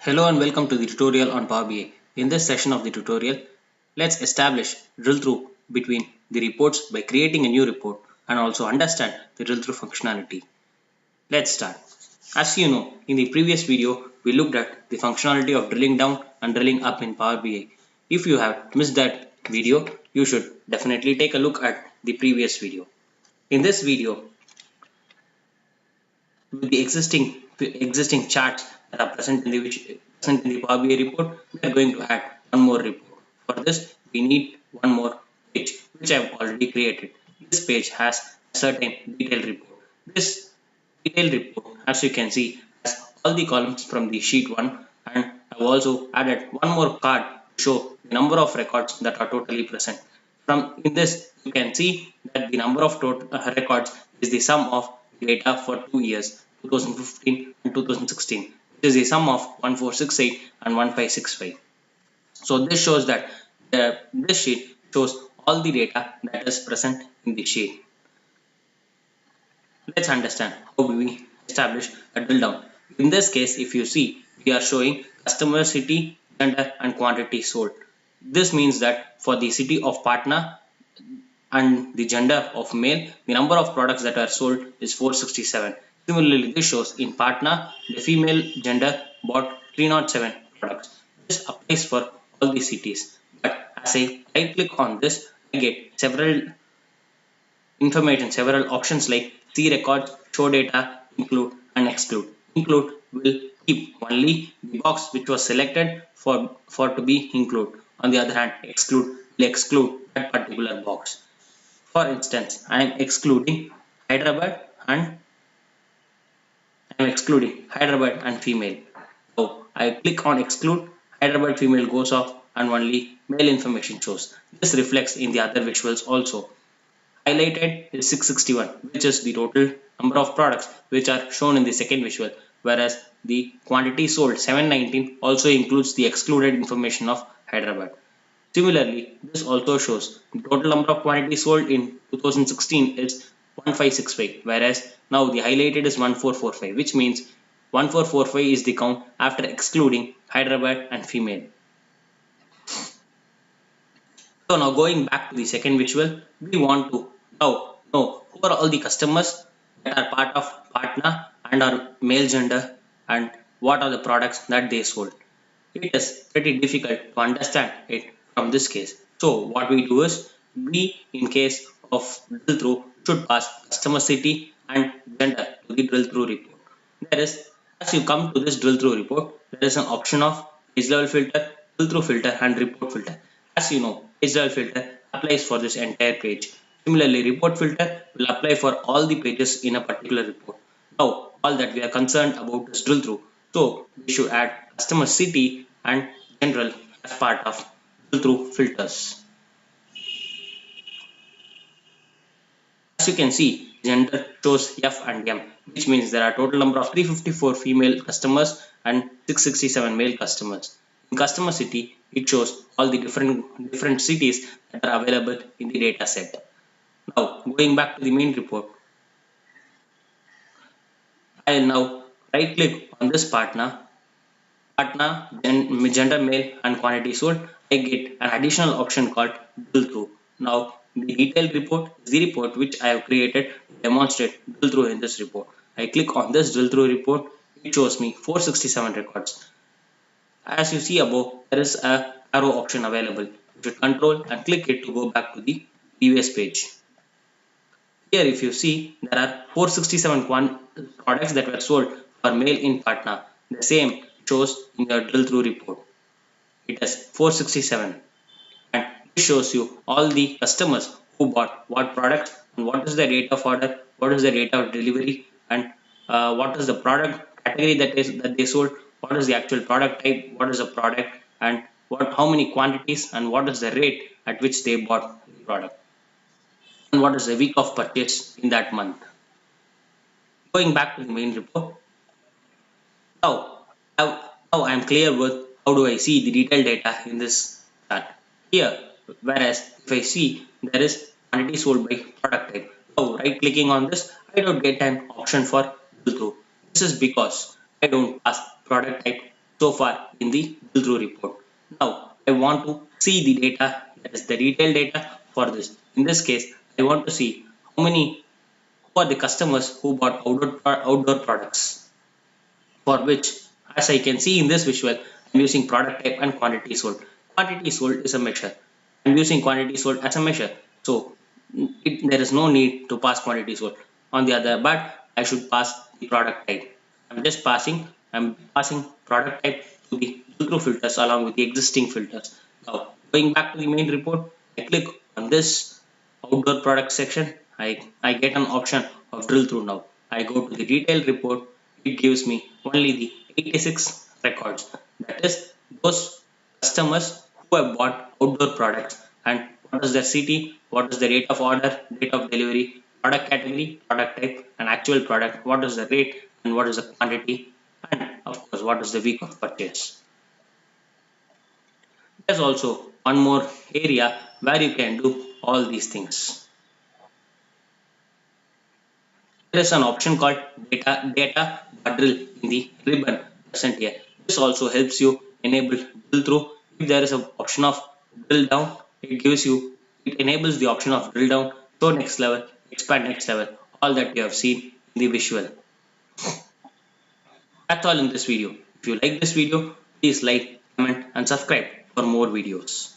Hello and welcome to the tutorial on Power BI. In this session of the tutorial, let's establish drill through between the reports by creating a new report and also understand the drill through functionality. Let's start. As you know, in the previous video, we looked at the functionality of drilling down and drilling up in Power BI. If you have missed that video, you should definitely take a look at the previous video. In this video, with the existing charts that are present in the Power BI report, we are going to add one more report. For this, we need one more page, which I have already created. This page has a certain detailed report. This detailed report, as you can see, has all the columns from the sheet 1, and I've also added one more card to show the number of records that are totally present. In this, you can see that the number of records is the sum of data for 2 years, 2015 and 2016, which is the sum of 1468 and 1565. So this shows that this sheet shows all the data that is present in the sheet. Let's understand how we establish a drill down. In this case, if you see, we are showing customer city, gender and quantity sold. This means that for the city of Patna and the gender of male, the number of products that are sold is 467. Similarly, this shows in Patna, the female gender bought 307 products. This applies for all the cities. But as I right click on this, I get several options like see records, show data, include and exclude. Include will keep only the box which was selected for to be included. On the other hand, exclude will exclude that particular box. For instance, I am excluding Hyderabad and female. So I click on exclude, Hyderabad female goes off and only male information shows. This reflects in the other visuals also. Highlighted is 661, which is the total number of products which are shown in the second visual, whereas the quantity sold 719 also includes the excluded information of Hyderabad. Similarly, this also shows the total number of quantities sold in 2016 is 1565, whereas now the highlighted is 1445, which means 1445 is the count after excluding Hyderabad and female. So now going back to the second visual, we want to now know who are all the customers that are part of Patna and are male gender and what are the products that they sold. It is pretty difficult to understand it from this case. So what we do is we, in case of drill through, should pass customer city and gender to the drill through report. There is, as you come to this drill through report, there is an option of page level filter, drill through filter and report filter. As you know, page level filter applies for this entire page. Similarly, report filter will apply for all the pages in a particular report. Now, all that we are concerned about is drill through. So we should add customer city and general as part of drill through filters. As you can see, gender shows F and M, which means there are total number of 354 female customers and 667 male customers. In customer city, it shows all the different cities that are available in the data set. Now, going back to the main report, I will now right click on this Patna, gender male and quantity sold. I get an additional option called drill through. Now, the detailed report is the report which I have created to demonstrate drill through in this report. I click on this drill through report. It shows me 467 records. As you see above, there is a arrow option available. You should control and click it to go back to the previous page. Here, if you see, there are 467 products that were sold for male in Patna. The same shows in your drill through report. It is 467, and it shows you all the customers who bought what product and what is the rate of order, what is the rate of delivery, and what is the product category that they sold, what is the actual product type, what is the product, and how many quantities, and what is the rate at which they bought the product, and what is the week of purchase in that month. Going back to the main report, now I am clear with how do I see the detailed data in this chart. Here, whereas if I see there is quantity sold by product type, now right clicking on this, I don't get an option for drill through. This is because I don't pass product type so far in the drill through report. Now I want to see the data, that is the detailed data for this. In this case, I want to see who are the customers who bought outdoor products, for which, as I can see in this visual, I'm using product type and quantity sold. Quantity sold is a measure. I'm using quantity sold as a measure. So there is no need to pass quantity sold. On the other, but I should pass the product type. I'm passing product type to the drill through filters along with the existing filters. Now going back to the main report, I click on this outdoor product section. I get an option of drill through now. I go to the detailed report. It gives me only the 86 records. That is those customers who have bought outdoor products and what is their city, what is the rate of order, date of delivery, product category, product type, and actual product, what is the rate and what is the quantity, and of course what is the week of purchase. There's also one more area where you can do all these things. There is an option called data drill in the ribbon present here. This also helps you enable drill through. If there is an option of drill down, it enables the option of drill down, show next level, expand next level, all that you have seen in the visual. That's all in this video. If you like this video, please like, comment and subscribe for more videos.